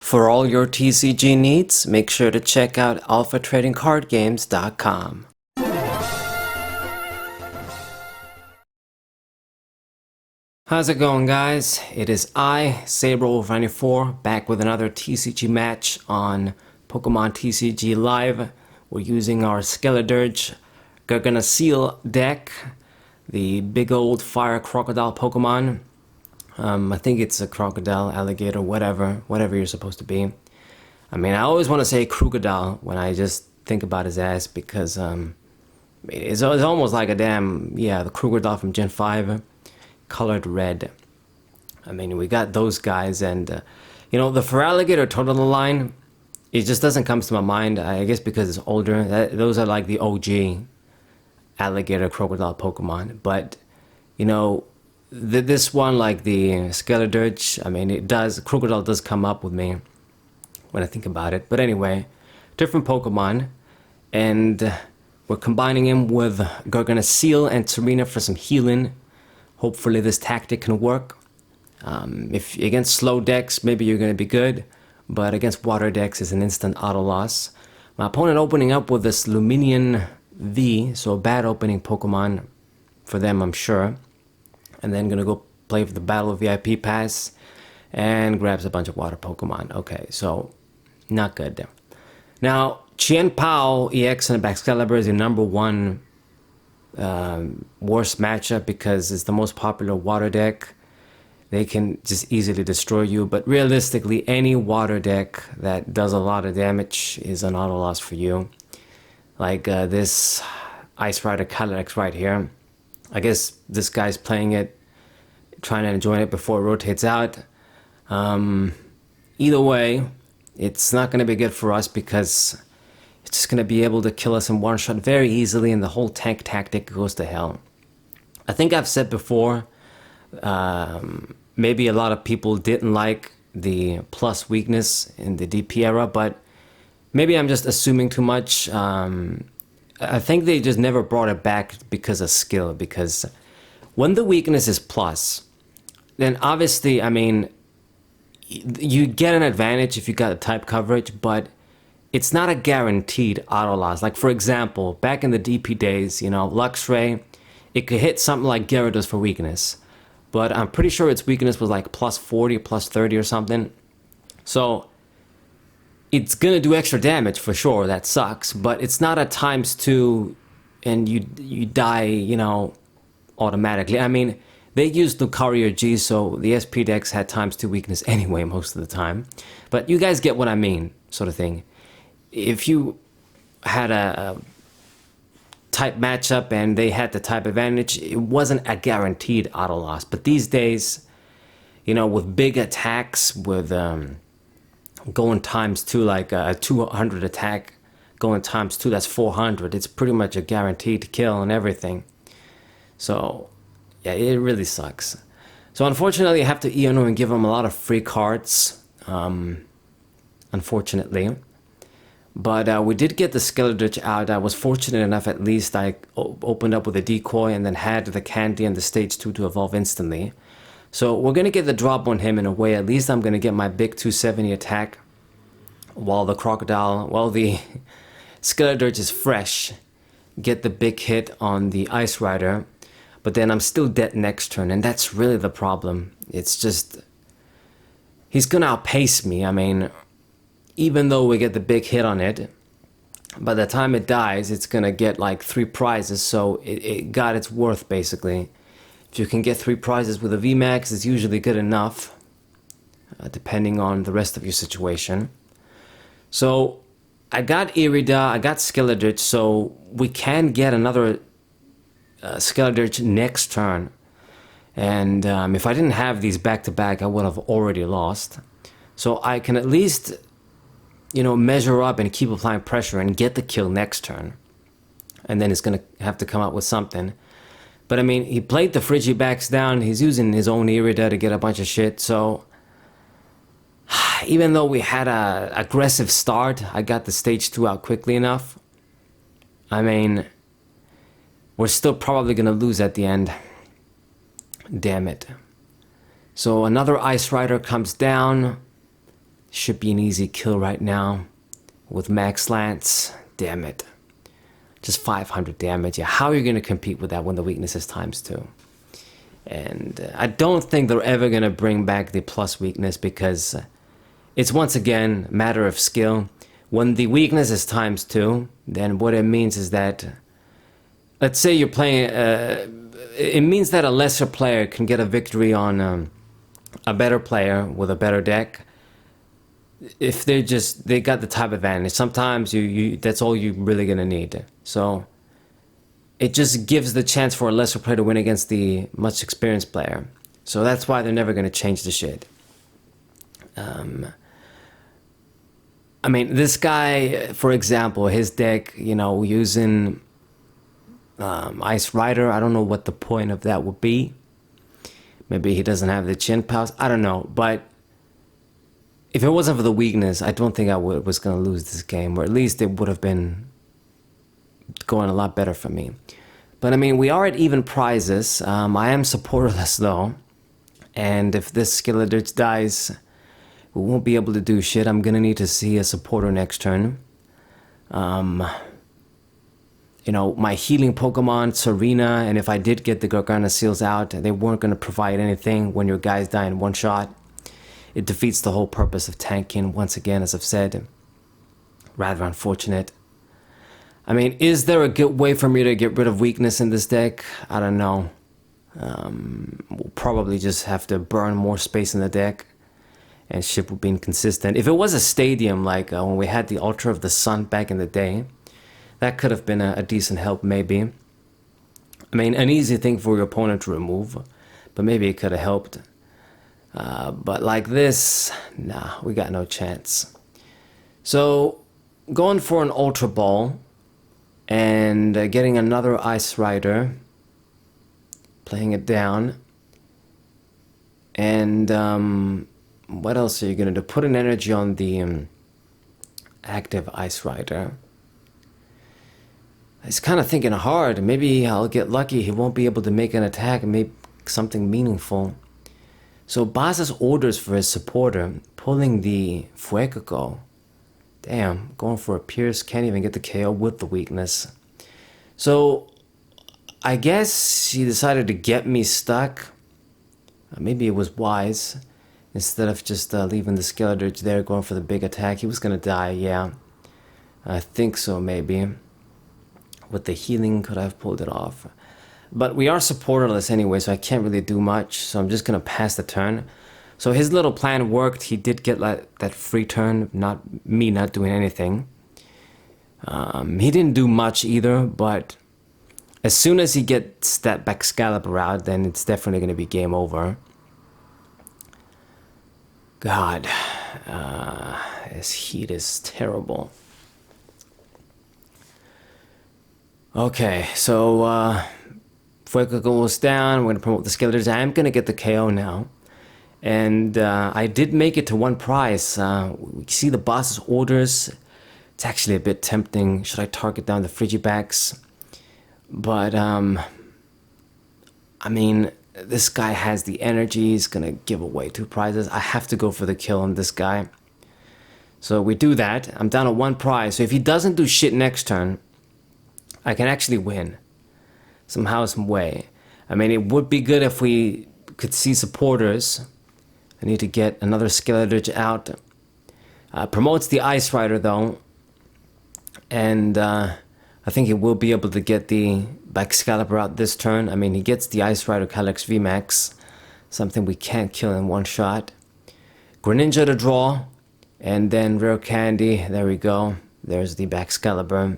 For all your TCG needs, make sure to check out alphatradingcardgames.com. How's it going, guys? It is I, SaberWolf94, back with another TCG match on Pokemon TCG Live. We're using our Skeledirge Garganacl deck, the big old fire crocodile Pokemon. I think it's a crocodile, alligator, whatever you're supposed to be. I mean, I always want to say crocodile when I just think about his ass because it's almost like a damn, the crocodile from Gen 5, colored red. I mean, we got those guys, and the Feraligatr Total line, it just doesn't come to my mind, I guess because it's older. Those are like the OG alligator crocodile Pokemon, but this one, like the Skeledirge, I mean, crocodile does come up with me when I think about it. But anyway, different Pokemon, and we're combining him with Garganacl and Tsareena for some healing. Hopefully this tactic can work. If against slow decks, maybe you're going to be good, but against water decks is an instant auto loss. My opponent opening up with this Luminian V, so a bad opening Pokemon for them, I'm sure. And then gonna go play for the Battle VIP pass and grabs a bunch of water Pokemon. Okay, so not good. Now, Chien Pao EX and Baxcalibur is your number one worst matchup because it's the most popular water deck. They can just easily destroy you, but realistically, any water deck that does a lot of damage is an auto loss for you. Like this Ice Rider Calyrex right here. I guess this guy's playing it, trying to enjoy it before it rotates out. Either way, it's not going to be good for us because it's just going to be able to kill us in one shot very easily, and the whole tank tactic goes to hell. I think I've said before, maybe a lot of people didn't like the plus weakness in the DP era, but maybe I'm just assuming too much. I think they just never brought it back because of skill, because when the weakness is plus, then obviously, I mean, you get an advantage if you got a type coverage, but it's not a guaranteed auto loss. Like, for example, back in the DP days, Luxray, it could hit something like Gyarados for weakness, but I'm pretty sure its weakness was like plus 40, plus 30 or something. So it's gonna do extra damage for sure, that sucks, but it's not a ×2 and you die, automatically. I mean, they used Lucario G, so the SP decks had ×2 weakness anyway most of the time. But you guys get what I mean, sort of thing. If you had a type matchup and they had the type advantage, it wasn't a guaranteed auto loss. But these days, with big attacks, with going ×2, like a 200 attack, going ×2, that's 400. It's pretty much a guaranteed kill and everything. So, yeah, it really sucks. So, unfortunately, I have to Eno and give him a lot of free cards, unfortunately. But we did get the Skeledirge out. I was fortunate enough, at least, I opened up with a decoy and then had the candy and the stage 2 to evolve instantly. So we're going to get the drop on him in a way. At least I'm going to get my big 270 attack while the Skeledirge is fresh. Get the big hit on the Ice Rider. But then I'm still dead next turn, and that's really the problem. It's just, he's going to outpace me. I mean, even though we get the big hit on it, by the time it dies, it's going to get like 3 prizes. So it got its worth, basically. If you can get 3 prizes with a VMAX, it's usually good enough, depending on the rest of your situation. So I got Irida, I got Skeledirge, so we can get another Skeledirge next turn. And if I didn't have these back-to-back, I would have already lost. So I can at least, measure up and keep applying pressure and get the kill next turn. And then it's going to have to come up with something. But I mean, he played the Frigibacks down, he's using his own Irida to get a bunch of shit, so even though we had a aggressive start, I got the stage 2 out quickly enough. I mean, we're still probably gonna lose at the end. Damn it. So another Ice Rider comes down. Should be an easy kill right now. With Max Lance, damn it. Just 500 damage. Yeah, how are you going to compete with that when the weakness is ×2? And I don't think they're ever going to bring back the plus weakness because it's once again a matter of skill. When the weakness is ×2, then what it means is that, let's say you're playing, it means that a lesser player can get a victory on a better player with a better deck. If they got the type advantage. Sometimes that's all you're really gonna need. So it just gives the chance for a lesser player to win against the much experienced player. So that's why they're never gonna change the shit. I mean, this guy, for example, his deck, you know, using Ice Rider, I don't know what the point of that would be. Maybe he doesn't have the chin pals, I don't know, but if it wasn't for the weakness, I don't think I was going to lose this game, or at least it would have been going a lot better for me. But I mean, we are at even prizes. I am supporterless though, and if this Skeledirge dies, we won't be able to do shit. I'm going to need to see a supporter next turn. You know, my healing Pokemon, Tsareena, and if I did get the Garganacl out, they weren't going to provide anything when your guys die in one shot. It defeats the whole purpose of tanking, once again, as I've said. Rather unfortunate. I mean, is there a good way for me to get rid of weakness in this deck? I don't know. We'll probably just have to burn more space in the deck. And shit will be inconsistent. If it was a stadium, like when we had the Ultra of the Sun back in the day, that could have been a decent help, maybe. I mean, an easy thing for your opponent to remove. But maybe it could have helped. But like this, nah, we got no chance. So, going for an Ultra Ball and getting another Ice Rider, playing it down, and what else are you gonna do? Put an energy on the active Ice Rider. I was kind of thinking hard. Maybe I'll get lucky. He won't be able to make an attack and make something meaningful. So Boss's orders for his supporter, pulling the Fuecoco. Damn, going for a Pierce, can't even get the KO with the weakness. So I guess he decided to get me stuck. Maybe it was wise. Instead of just leaving the Skeledirge there, going for the big attack. He was gonna die, yeah. I think so, maybe. With the healing, could I have pulled it off? But we are supporterless anyway, so I can't really do much. So I'm just going to pass the turn. So his little plan worked. He did get like that free turn, not me not doing anything. He didn't do much either, but as soon as he gets that Baxcalibur out, then it's definitely going to be game over. God, this heat is terrible. Okay, so Fuego goes down. We're going to promote the Skeledirge. I am going to get the KO now. And I did make it to one prize. We see the boss's orders. It's actually a bit tempting. Should I target down the Frigibax? But, I mean, this guy has the energy. He's going to give away 2 prizes. I have to go for the kill on this guy. So we do that. I'm down to 1 prize. So if he doesn't do shit next turn, I can actually win. Somehow, some way. I mean, it would be good if we could see supporters. I need to get another Skeledirge out. Promotes the Ice Rider though. And I think he will be able to get the Baxcalibur out this turn. I mean, he gets the Ice Rider Calyrex VMAX. Something we can't kill in one shot. Greninja to draw. And then Rare Candy. There we go. There's the Baxcalibur.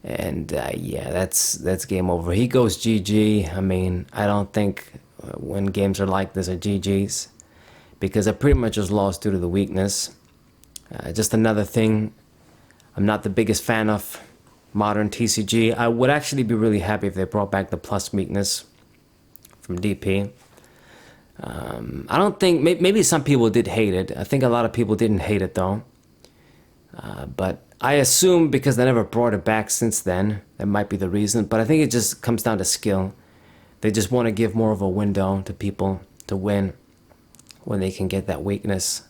And yeah, that's game over. He goes GG. I mean, I don't think when games are like this are GG's. Because I pretty much just lost due to the weakness. Just another thing, I'm not the biggest fan of modern TCG. I would actually be really happy if they brought back the plus weakness from DP. I don't think, maybe some people did hate it. I think a lot of people didn't hate it though. But I assume because they never brought it back since then, that might be the reason. But I think it just comes down to skill. They just want to give more of a window to people to win when they can get that weakness.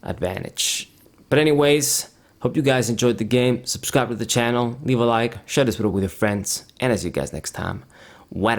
advantage. But anyways, hope you guys enjoyed the game. Subscribe to the channel, leave a like, share this video with your friends, and I'll see you guys next time. What